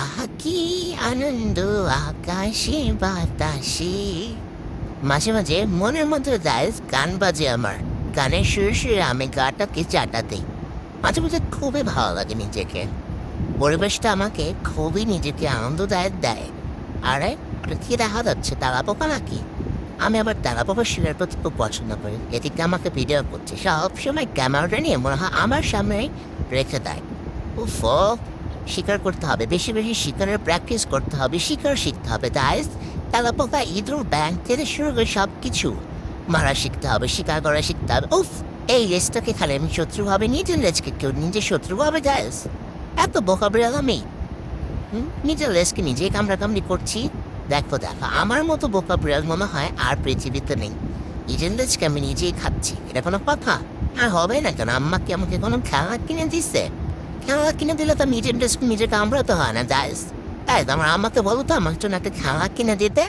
আহা কি আনন্দ আকাশে বাতাসে। মাঝে মাঝে মনের মধ্যে যায় গান বাজে আমার। গানের সুরে সুরে আমি গাটাকে চাটাতে মাঝে মাঝে খুবই ভালো লাগে নিজেকে। পরিবেশটা আমাকে খুবই নিজেকে আনন্দদায়ক দেয়। আরে ওটা কি দেখা যাচ্ছে, তারা পোকা নাকি? আমি আবার তারা পোকা শিলার প্রতি খুব পছন্দ করি। এদিকে আমাকে ভিডিও করছে, সবসময় ক্যামেরাটা নিয়ে মনে হয় আমার সামনে রেখে দেয়। উফ, শিকার করতে হবে, বেশি বেশি শিকারের প্র্যাকটিস করতে হবে, শিকার শিখতে হবে গাইস। তেলাপোকা, ইঁদুর, ব্যাঙ থেকে শুরু করে সব কিছু মারা শিখতে হবে, শিকার করা শিখতে হবে। উফ, এই লেজটাকে খালি আমি শত্রু ভাবে, নিজের লেজকে কেউ নিজের শত্রু ভাবে গাইস? এত বোকা বিড়াল আমি? নিজের লেজকে নিজেই কামড়াকামড়ি করছি। দেখো দেখো, আমার মতো বোকা বিড়াল মনে হয় আর পৃথিবীতে নেই। নিজের লেজকে আমি নিজেই খাচ্ছি, এটা কোনো কথা? আর হবে না কেন? আম্মা কি আমাকে কোনো খেলনা কিনে দিচ্ছে? খেলনা কিনে দিলে তো নিজের লেজকে নিজে কামড়াতে হয় না গাইস। তাই তো আমার আম্মাকে বলো তো আমার জন্য একটা খেলনা কিনে দিতে।